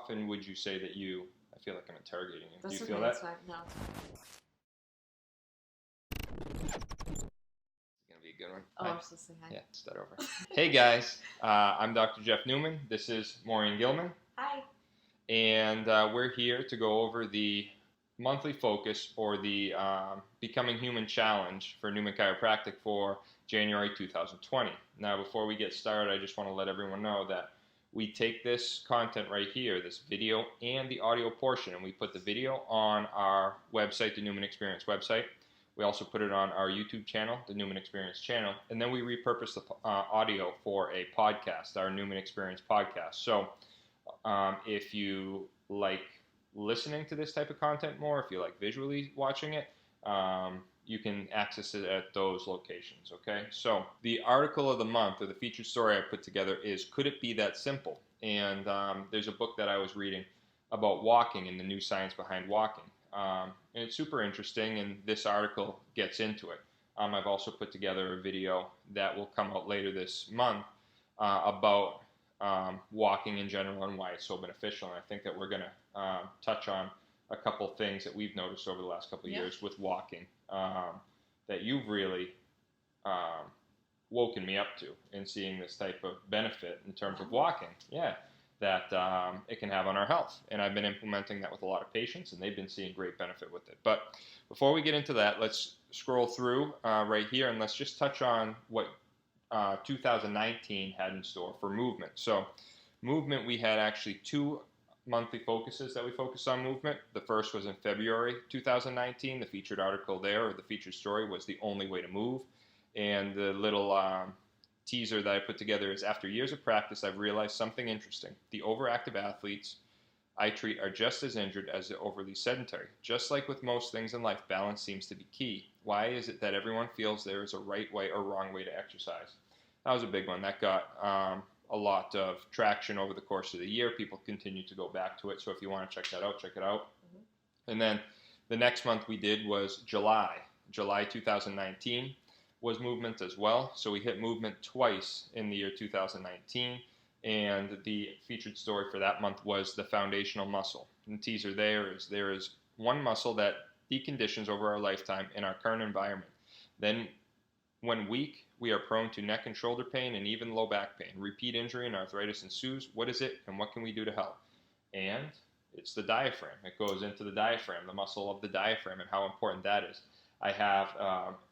often would you say that I feel like I'm interrogating you. That's Do you okay, feel that? that's fine. No. It's going to be a good one. Oh, Hi. I'm supposed to say hi. Yeah, start over. Hey guys, I'm Dr. Jeff Newman. This is Maureen Gilman. Hi. And we're here to go over the monthly focus or the Becoming Human Challenge for Newman Chiropractic for January 2020. Now, before we get started, I just want to let everyone know that we take this content right here, this video and the audio portion, and we put the video on our website, the Newman Experience website. We also put it on our YouTube channel, the Newman Experience channel, and then we repurpose the audio for a podcast, our Newman Experience podcast. So if you like listening to this type of content more, if you like visually watching it, you can access it at those locations, okay? So the article of the month, or the featured story I put together, is Could It Be That Simple? And there's a book that I was reading about walking and the new science behind walking. And it's super interesting, and this article gets into it. I've also put together a video that will come out later this month about walking in general and why it's so beneficial. And I think that we're going to touch on a couple things that we've noticed over the last couple of years with walking that you've really woken me up to in seeing this type of benefit in terms of walking. Yeah, that it can have on our health. And I've been implementing that with a lot of patients, and they've been seeing great benefit with it. But before we get into that, let's scroll through right here, and let's just touch on what 2019 had in store for movement. So movement, we had actually two monthly focuses that we focused on movement. The first was in February 2019. The featured article there, or the featured story, was The Only Way to Move. And the little teaser that I put together is, after years of practice, I've realized something interesting. The overactive athletes I treat are just as injured as the overly sedentary. Just like with most things in life, balance seems to be key. Why is it that everyone feels there is a right way or wrong way to exercise? That was a big one. That got a lot of traction over the course of the year. People continue to go back to it. So if you want to check that out, check it out. Mm-hmm. And then the next month we did was July 2019 was movement as well. So we hit movement twice in the year 2019. And the featured story for that month was the foundational muscle. And the teaser there is one muscle that deconditions over our lifetime in our current environment. Then when weak, we are prone to neck and shoulder pain and even low back pain. Repeat injury and arthritis ensues. What is it, and what can we do to help? And it's the diaphragm. It goes into the diaphragm, the muscle of the diaphragm, and how important that is. I have,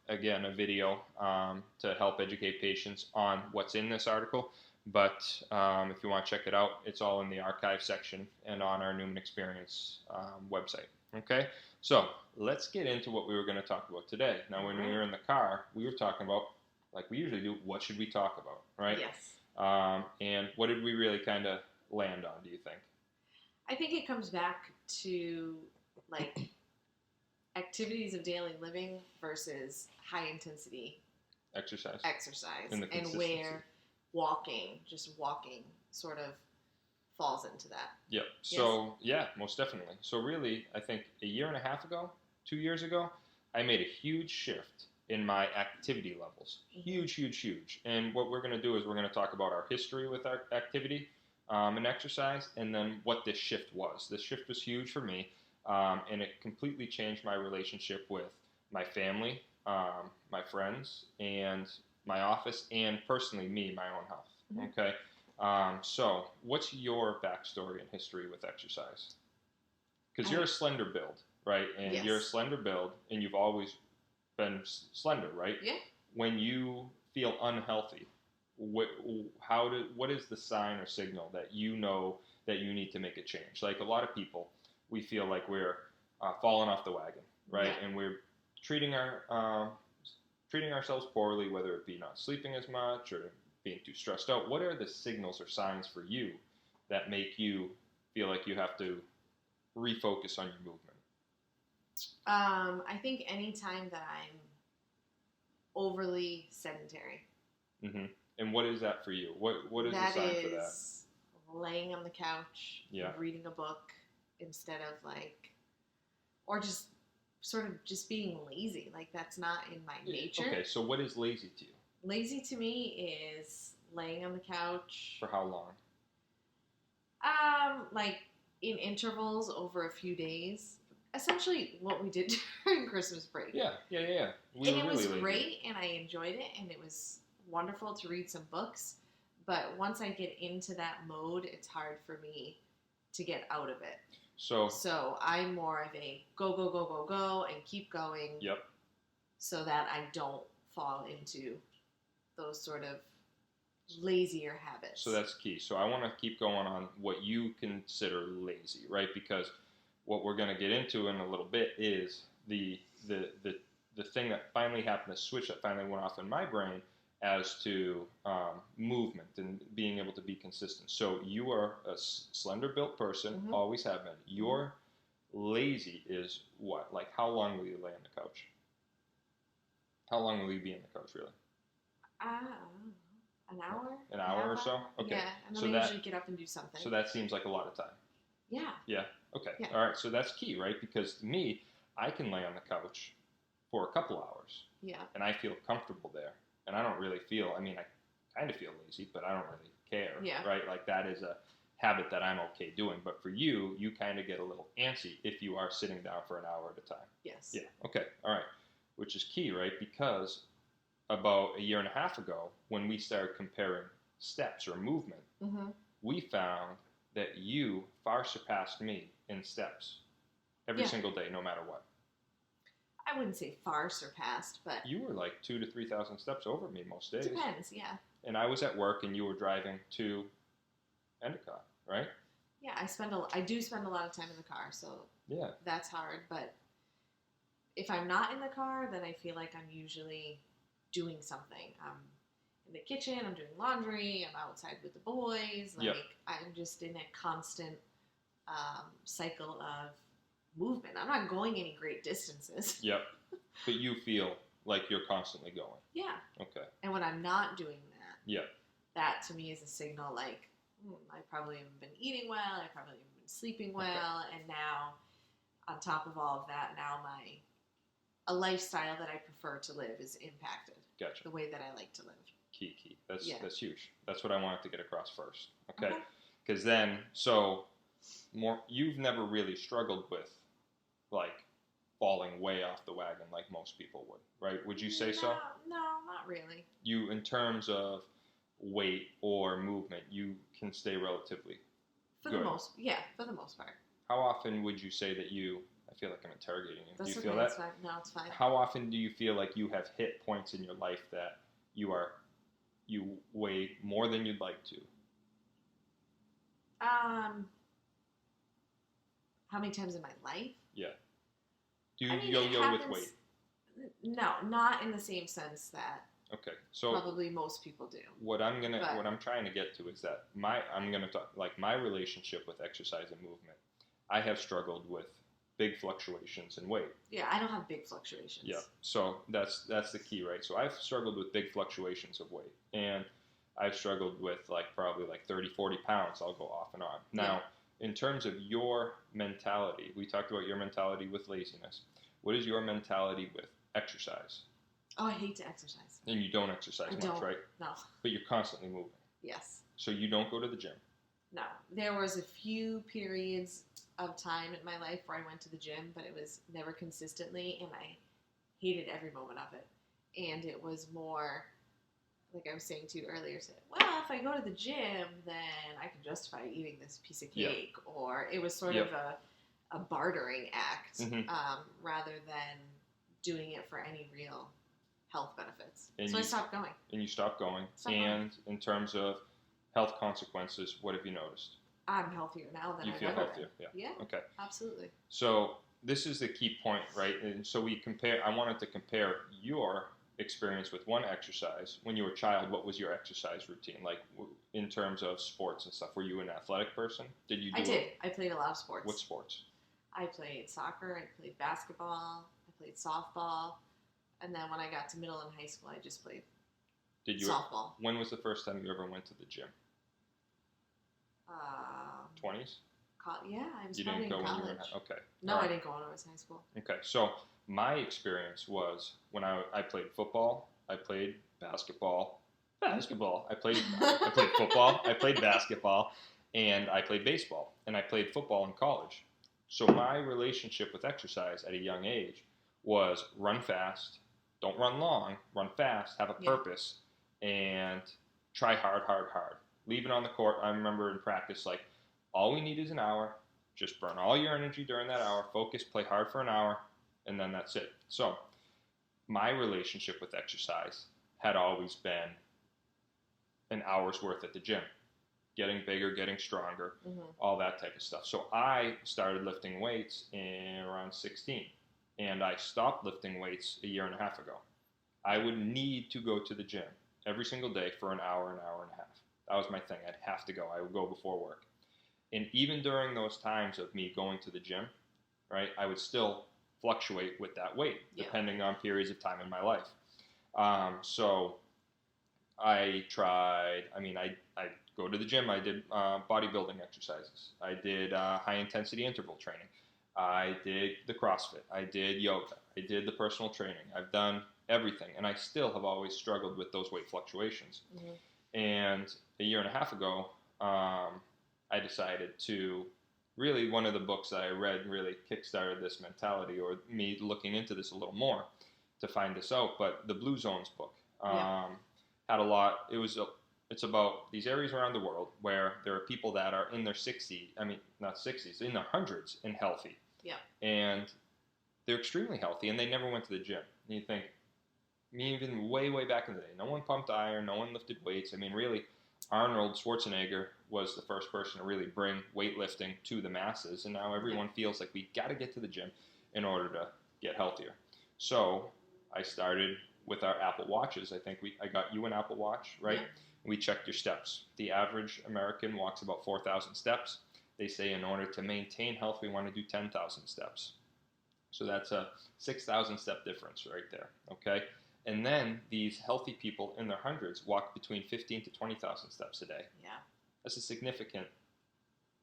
again, a video to help educate patients on what's in this article. But if you want to check it out, it's all in the archive section and on our Newman Experience website. Okay? So let's get into what we were going to talk about today. Now, when we were in the car, we were talking about, like we usually do, what should we talk about, right? Yes. And what did we really kind of land on, do you think? I think it comes back to, like, activities of daily living versus high-intensity exercise. And where just walking sort of falls into that. Yep. So, yeah, most definitely. So really, I think a year and a half ago, 2 years ago, I made a huge shift in my activity levels. Huge. And what we're going to do is we're going to talk about our history with our activity and exercise, and then what this shift was. This shift was huge for me, and it completely changed my relationship with my family, my friends, and my office, and personally me, my own health. Mm-hmm. Okay? So what's your backstory and history with exercise? Because you're a slender build, right? And you're a slender build, and you've always been slender, right? Yeah. When you feel unhealthy, what is the sign or signal that you know that you need to make a change? Like a lot of people, we feel like we're falling off the wagon, right? Yeah. And we're treating ourselves poorly, whether it be not sleeping as much or being too stressed out. What are the signals or signs for you that make you feel like you have to refocus on your movement? I think anytime that I'm overly sedentary. Mm-hmm. And what is that for you? What is the sign for that? That is laying on the couch, reading a book instead of or just sort of just being lazy. Like, that's not in my nature. Okay, so what is lazy to you? Lazy to me is laying on the couch. For how long? Like in intervals over a few days. Essentially what we did during Christmas break. Yeah. And it was great, and I enjoyed it, and it was wonderful to read some books. But once I get into that mode, it's hard for me to get out of it. So I'm more of a go, and keep going. Yep. So that I don't fall into those sort of lazier habits. So that's key. So I want to keep going on what you consider lazy, right? Because what we're going to get into in a little bit is the thing that finally happened, the switch that finally went off in my brain as to movement and being able to be consistent. So you are a slender built person, always have been. Your lazy is what? Like, how long will you lay on the couch? How long will you be on the couch, really? An hour? An hour or so? Okay. Yeah, and then I usually get up and do something. So that seems like a lot of time. Yeah. Yeah. Okay. Yeah. All right. So that's key, right? Because to me, I can lay on the couch for a couple hours. Yeah. And I feel comfortable there. And I don't really feel, I mean, I kind of feel lazy, but I don't really care. Yeah. Right? Like, that is a habit that I'm okay doing. But for you, you kind of get a little antsy if you are sitting down for an hour at a time. Yes. Yeah. Okay. All right. Which is key, right? Because about a year and a half ago, when we started comparing steps or movement, we found that you far surpassed me in steps every single day, no matter what. I wouldn't say far surpassed, but you were like 2,000 to 3,000 steps over me most days. Depends, yeah. And I was at work, and you were driving to Endicott, right? Yeah, I do spend a lot of time in the car, so yeah, that's hard. But if I'm not in the car, then I feel like I'm usually doing something. I'm in the kitchen, I'm doing laundry, I'm outside with the boys. Like, I'm just in a constant cycle of movement. I'm not going any great distances. Yep. But you feel like you're constantly going. Yeah. Okay. And when I'm not doing that, yeah, that to me is a signal like, I probably haven't been eating well, I probably haven't been sleeping well, and now, on top of all of that, now a lifestyle that I prefer to live is impacted. Gotcha. The way that I like to live. Key. That's huge. That's what I wanted to get across first. Okay. Because then, you've never really struggled with, like, falling way off the wagon like most people would, right? Would you say so? No, not really. You, in terms of weight or movement, you can stay relatively good. For the most part. How often would you say that I feel like I'm interrogating you. That's do you okay, feel that? it's fine. No, it's fine. How often do you feel like you have hit points in your life that you weigh more than you'd like to? How many times in my life? Yeah. Do you yo-yo with weight? No, not in the same sense that so probably most people do. What I'm trying to get to is that I'm gonna talk like my relationship with exercise and movement. I have struggled with big fluctuations in weight. Yeah, I don't have big fluctuations. Yeah, so that's the key, right? So I've struggled with big fluctuations of weight, and I've struggled with probably 30, 40 pounds. I'll go off and on. Now, in terms of your mentality, we talked about your mentality with laziness. What is your mentality with exercise? Oh, I hate to exercise. And you don't exercise much, right? No. But you're constantly moving. Yes. So you don't go to the gym? No. There was a few periods of time in my life where I went to the gym, but it was never consistently, and I hated every moment of it. And it was more, like I was saying to you earlier, well, if I go to the gym, then I can justify eating this piece of cake. Yep. Or it was sort of a bartering act, rather than doing it for any real health benefits. So I stopped going. And you stopped going. In terms of health consequences, what have you noticed? I'm healthier now than I've ever been. You feel healthier, yeah. Okay. Absolutely. So this is the key point, right? And so I wanted to compare your experience with one exercise. When you were a child, what was your exercise routine? Like, in terms of sports and stuff, were you an athletic person? I did. I played a lot of sports. What sports? I played soccer, I played basketball, I played softball, and then when I got to middle and high school, I just played softball. When was the first time you ever went to the gym? 20s? Yeah, I was probably in college. Okay. No, I didn't go when I was in high school. Okay, so my experience was when I played football, I played basketball. I played football, I played basketball, And I played baseball, and I played football in college. So my relationship with exercise at a young age was run fast, don't run long, run fast, have a purpose, and try hard, hard, hard. Leave it on the court. I remember in practice, like, all we need is an hour. Just burn all your energy during that hour, focus, play hard for an hour, and then that's it. So my relationship with exercise had always been an hour's worth at the gym. Getting bigger, getting stronger, all that type of stuff. So I started lifting weights in around 16, and I stopped lifting weights a year and a half ago. I would need to go to the gym every single day for an hour and a half. That was my thing. I'd have to go. I would go before work. And even during those times of me going to the gym, right, I would still fluctuate with that weight, depending on periods of time in my life. So I tried, I go to the gym. I did bodybuilding exercises. I did high-intensity interval training. I did the CrossFit. I did yoga. I did the personal training. I've done everything, and I still have always struggled with those weight fluctuations. And a year and a half ago, I decided to really, one of the books that I read really kickstarted this mentality, or me looking into this a little more to find this out. But the Blue Zones book had a lot. It's about these areas around the world where there are people that are in their 60s, not 60s, in their hundreds and healthy. And they're extremely healthy, and they never went to the gym. And you think, even way, way back in the day, no one pumped iron, no one lifted weights. Really, Arnold Schwarzenegger was the first person to really bring weightlifting to the masses, and now everyone feels like we got to get to the gym in order to get healthier. So I started with our Apple Watches. I think I got you an Apple Watch, right? We checked your steps. The average American walks about 4,000 steps. They say in order to maintain health, we want to do 10,000 steps. So that's a 6,000 step difference right there, okay? And then these healthy people in their hundreds walk between 15 to 20,000 steps a day. That's a significant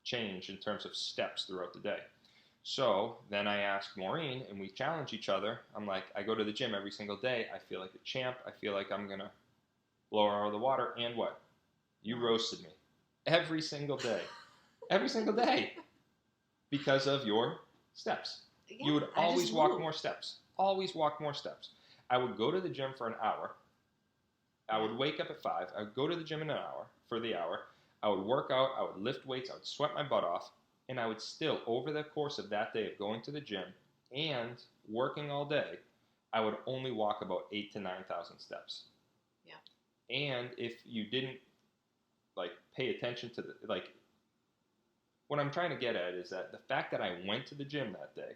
change in terms of steps throughout the day. So then I asked Maureen, and we challenge each other. I'm like, I go to the gym every single day. I feel like a champ. I feel like I'm going to blow her out of the water. And what? You roasted me. Every single day. Every single day. Because of your steps. You would always walk more steps. Always walk more steps. I would go to the gym for an hour. I would wake up at 5. I would go to the gym in an hour, for the hour. I would work out. I would lift weights. I would sweat my butt off. And I would still, over the course of that day of going to the gym and working all day, I would only walk about 8,000 to 9,000 steps. And if you didn't, pay attention to what I'm trying to get at is that the fact that I went to the gym that day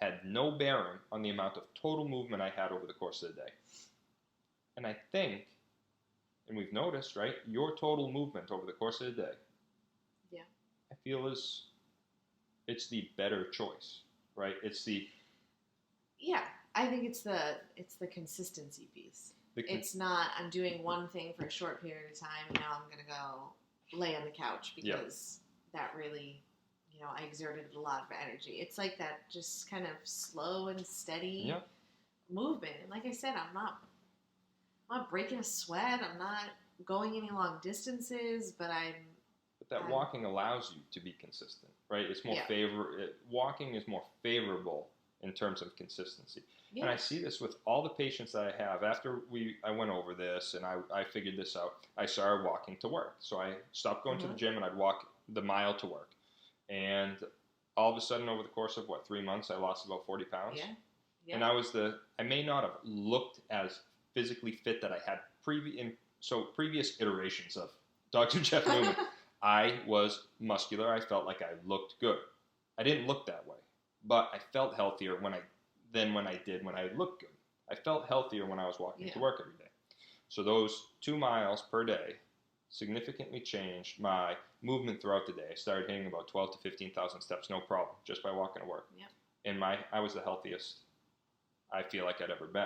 had no bearing on the amount of total movement I had over the course of the day. And I think, and we've noticed, right, your total movement over the course of the day, I feel it's the better choice, right? It's the... I think it's the consistency piece. It's not, I'm doing one thing for a short period of time, and now I'm going to go lay on the couch because that really... I exerted a lot of energy. It's like that just kind of slow and steady movement. And like I said, I'm not breaking a sweat. I'm not going any long distances, but that walking allows you to be consistent, right? It's more walking is more favorable in terms of consistency. And I see this with all the patients that I have. After I went over this and I figured this out, I started walking to work. So I stopped going to the gym and I'd walk the mile to work. And all of a sudden, over the course of 3 months, I lost about 40 pounds. And I may not have looked as physically fit that I had previous iterations of Dr. Jeff Newman. I was muscular. I felt like I looked good. I didn't look that way, but I felt healthier when I did when I looked good. I felt healthier when I was walking to work every day. So those 2 miles per day significantly changed my movement throughout the day. I started hitting about 12 to 15,000 steps, no problem, just by walking to work. And I was the healthiest I feel like I'd ever been.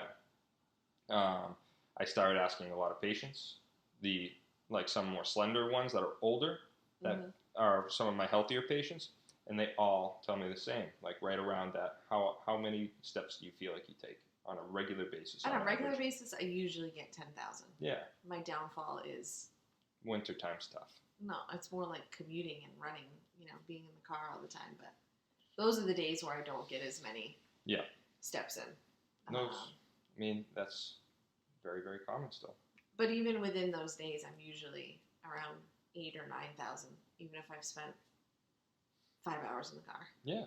I started asking a lot of patients, some more slender ones that are older, that are some of my healthier patients, and they all tell me the same, right around that. How many steps do you feel like you take on a regular basis? On a regular basis, I usually get 10,000. My downfall is... Winter time's tough. No, it's more like commuting and running, being in the car all the time. But those are the days where I don't get as many steps in. That's very, very common still. But even within those days, I'm usually around 8,000 or 9,000, even if I've spent 5 hours in the car. Yeah.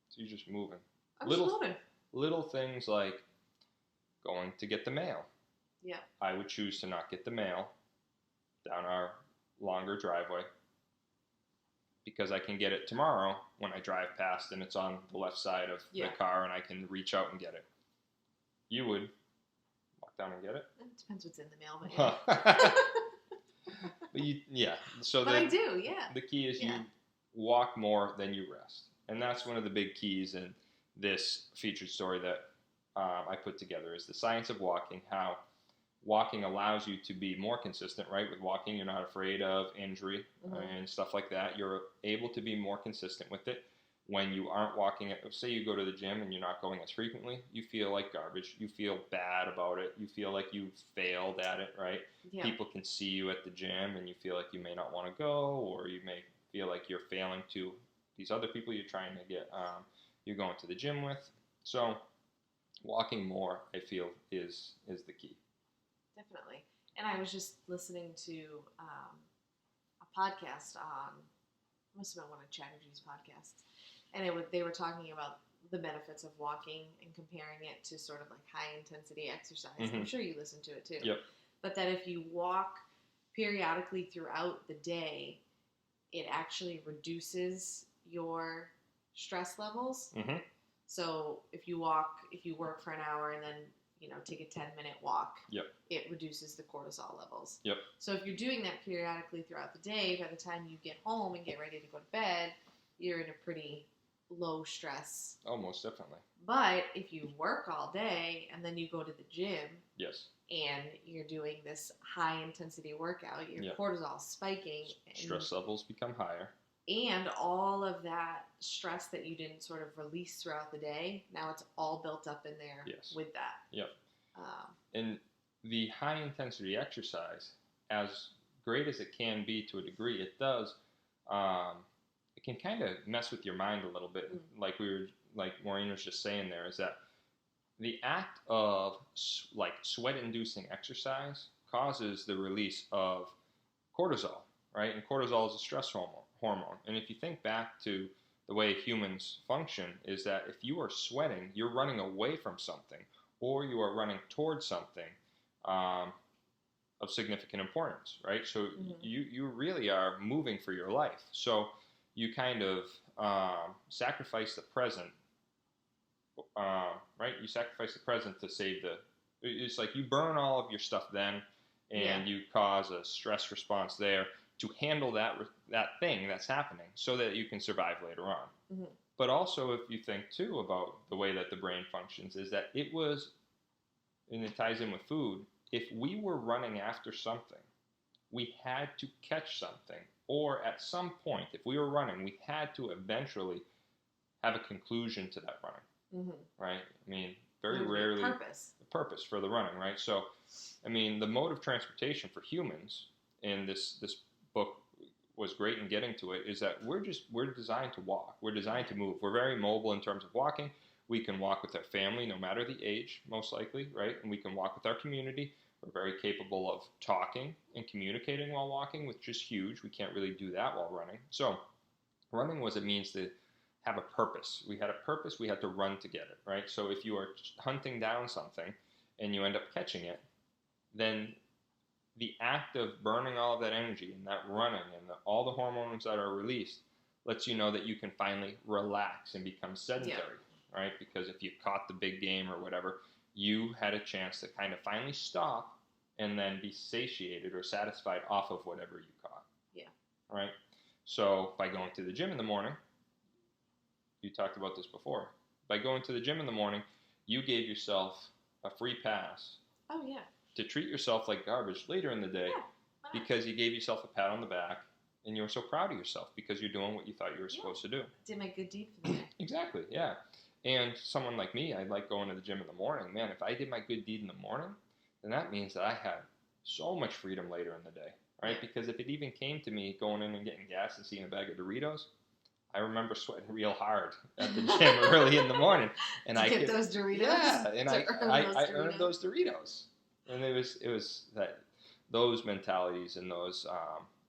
So you're just moving. I'm just moving. Little things like going to get the mail. Yeah. I would choose to not get the mail down our longer driveway because I can get it tomorrow when I drive past and it's on the left side of the car and I can reach out and get it. You would walk down and get it? It depends what's in the mail, but yeah. So I do, yeah. The key is you walk more than you rest. And that's one of the big keys in this featured story that I put together is the science of walking, how walking allows you to be more consistent, right? With walking, you're not afraid of injury and stuff like that. You're able to be more consistent with it. When you aren't walking, say you go to the gym and you're not going as frequently, you feel like garbage. You feel bad about it. You feel like you failed at it, right? Yeah. People can see you at the gym and you feel like you may not want to go, or you may feel like you're failing to these other people you're trying to get, you're going to the gym with. So walking more, I feel, is the key. Definitely. And I was just listening to a podcast on, must have been one of Chatterjee's podcasts, and they were talking about the benefits of walking and comparing it to sort of like high intensity exercise. I'm sure you listen to it too. Yep. But that if you walk periodically throughout the day, it actually reduces your stress levels. So if you work for an hour and then take a 10-minute walk, it reduces the cortisol levels. So if you're doing that periodically throughout the day, by the time you get home and get ready to go to bed, you're in a pretty low stress. Oh, most definitely. But if you work all day and then you go to the gym, and you're doing this high intensity workout, your cortisol spiking, stress levels become higher. And all of that stress that you didn't sort of release throughout the day, now it's all built up in there with that. And the high-intensity exercise, as great as it can be to a degree, it does, it can kind of mess with your mind a little bit. Like Maureen was just saying there, is that the act of sweat-inducing exercise causes the release of cortisol, right? And cortisol is a stress hormone. And if you think back to the way humans function, is that if you are sweating, you're running away from something, or you are running towards something of significant importance, right? So you really are moving for your life. So you kind of sacrifice the present, right? You sacrifice the present to save it's like you burn all of your stuff then, and you cause a stress response there to handle that thing that's happening so that you can survive later on. But also, if you think, too, about the way that the brain functions, is that and it ties in with food, if we were running after something, we had to catch something, or at some point, if we were running, we had to eventually have a conclusion to that running, right? I mean, very rarely... The purpose for the running, right? So, I mean, the mode of transportation for humans, in this book was great in getting to it, is that we're designed to walk. We're designed to move. We're very mobile in terms of walking. We can walk with our family, no matter the age, most likely, right? And we can walk with our community. We're very capable of talking and communicating while walking, which is huge. We can't really do that while running. So running was a means to have a purpose. We had a purpose. We had to run to get it, right? So if you are hunting down something and you end up catching it, then the act of burning all of that energy and that running and all the hormones that are released lets you know that you can finally relax and become sedentary, right? Because if you caught the big game or whatever, you had a chance to kind of finally stop and then be satiated or satisfied off of whatever you caught. Right? So by going to the gym in the morning, you talked about this before, by going to the gym in the morning, you gave yourself a free pass. To treat yourself like garbage later in the day because you gave yourself a pat on the back and you were so proud of yourself because you're doing what you thought you were supposed to do. Did my good deed for the day. Exactly, yeah. And someone like me, I like going to the gym in the morning. Man, if I did my good deed in the morning, then that means that I had so much freedom later in the day, right? Because if it even came to me going in and getting gas and seeing a bag of Doritos, I remember sweating real hard at the gym early in the morning, and to get those Doritos. Yeah, and I Earned those Doritos, and it was that those mentalities and those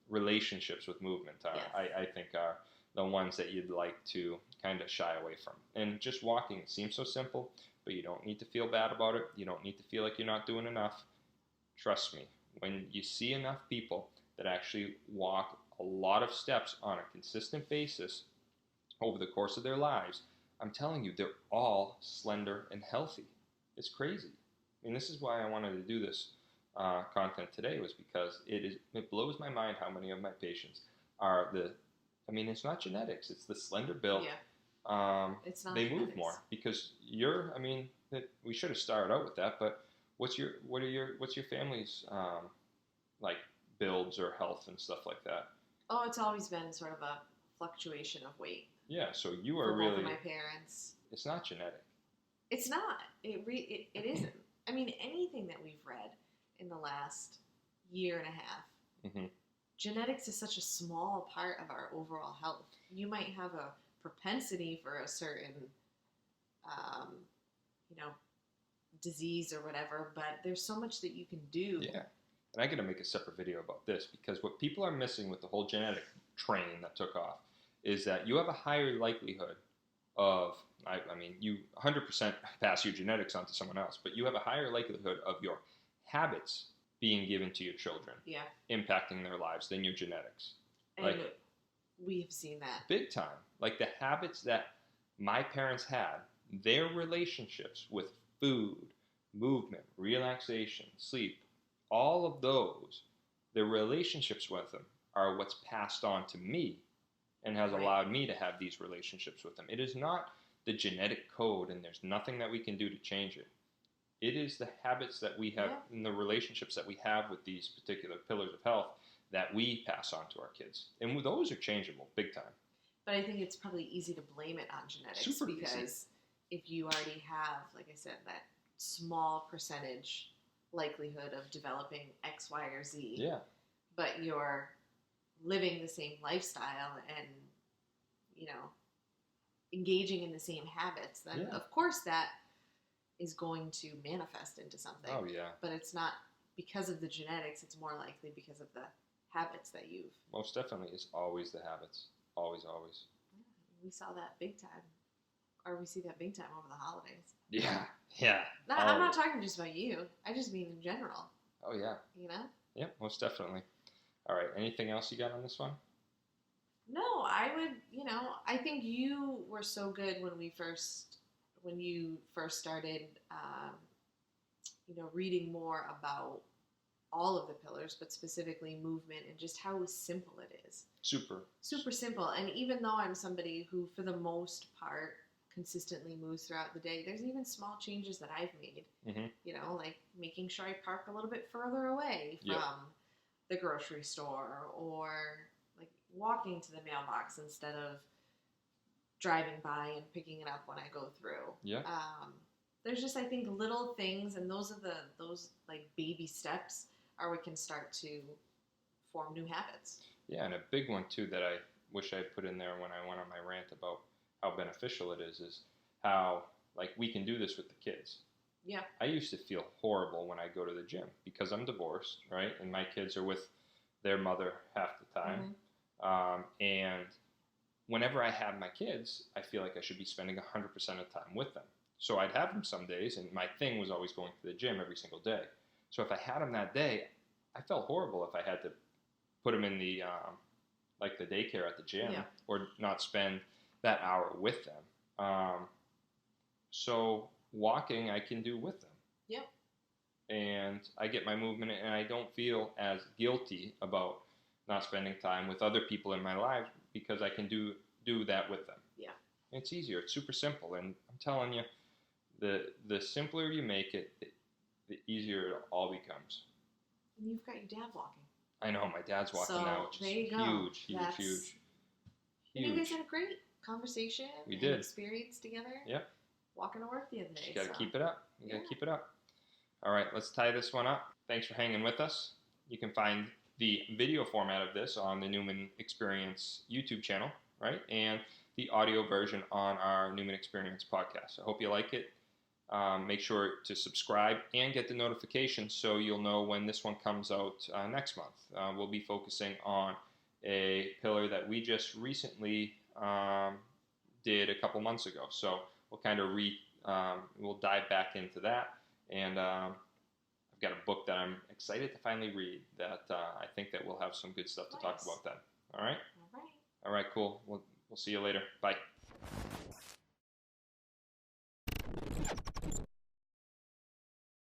relationships with movement, I think are the ones that you'd like to kind of shy away from. And just walking, it seems so simple, but you don't need to feel bad about it. You don't need to feel like you're not doing enough. Trust me, when you see enough people that actually walk a lot of steps on a consistent basis over the course of their lives, I'm telling you, they're all slender and healthy. It's crazy. I mean, this is why I wanted to do this content today, was because it blows my mind how many of my patients are it's not genetics, it's the slender build. Yeah. It's not they genetics. move more because we should have started out with that, but what's your family's like builds or health and stuff like that? Oh, it's always been sort of a fluctuation of weight. Yeah, so you are for really both of my parents. It's not genetic. It's not. It isn't. I mean, anything that we've read in the last year and a half, mm-hmm. genetics is such a small part of our overall health. You might have a propensity for a certain, disease or whatever, but there's so much that you can do. Yeah, and I got to make a separate video about this, because what people are missing with the whole genetic train that took off is that you have a higher likelihood of, you 100% pass your genetics on to someone else, but you have a higher likelihood of your habits being given to your children, impacting their lives, than your genetics. And we have seen that. Big time. Like the habits that my parents had, their relationships with food, movement, relaxation, sleep, all of those, their relationships with them are what's passed on to me and has allowed me to have these relationships with them. It is not the genetic code, and there's nothing that we can do to change it. It is the habits that we have and the relationships that we have with these particular pillars of health that we pass on to our kids. And those are changeable, big time. But I think it's probably easy to blame it on genetics. Super because easy. If you already have, like I said, that small percentage likelihood of developing X, Y, or Z, but you're living the same lifestyle and, engaging in the same habits, then of course that is going to manifest into something. Oh, yeah. But it's not because of the genetics, it's more likely because of the habits that you've... Most definitely, it's always the habits. Always, always. We saw that big time. Or we see that big time over the holidays. Yeah. No, I'm not talking just about you. I just mean in general. Oh, yeah. Yeah, most definitely. All right, anything else you got on this one? No, I would, I think you were so good when you first started, reading more about all of the pillars, but specifically movement and just how simple it is. Super simple. And even though I'm somebody who, for the most part, consistently moves throughout the day, there's even small changes that I've made. Mm-hmm. Like making sure I park a little bit further away from the grocery store, or like walking to the mailbox instead of driving by and picking it up when I go through. Yeah. There's just, I think, little things, and those like baby steps are what can start to form new habits. Yeah, and a big one too that I wish I put in there when I went on my rant about how beneficial it is how, like, we can do this with the kids. Yeah. I used to feel horrible when I go to the gym because I'm divorced, right? And my kids are with their mother half the time. Mm-hmm. And whenever I have my kids, I feel like I should be spending 100% of the time with them. So I'd have them some days, and my thing was always going to the gym every single day. So if I had them that day, I felt horrible if I had to put them in the like the daycare at the gym, or not spend that hour with them. So walking I can do with them. Yep. And I get my movement, and I don't feel as guilty about not spending time with other people in my life because I can do that with them. Yeah. It's easier. It's super simple, and I'm telling you, the simpler you make it, the easier it all becomes. And you've got your dad walking. I know, my dad's walking now, which is huge. You guys had a great conversation. We did. Experience together. Yep. Walking to work the other day. You got to keep it up. You got to keep it up. All right, let's tie this one up. Thanks for hanging with us. You can find the video format of this on the Newman Experience YouTube channel, right? And the audio version on our Newman Experience podcast. I hope you like it. Make sure to subscribe and get the notifications so you'll know when this one comes out next month. We'll be focusing on a pillar that we just recently did a couple months ago. So we'll kind of we'll dive back into that. And I've got a book that I'm excited to finally read that I think that we'll have some good stuff to talk about then. All right? All right. All right, cool. We'll see you later. Bye.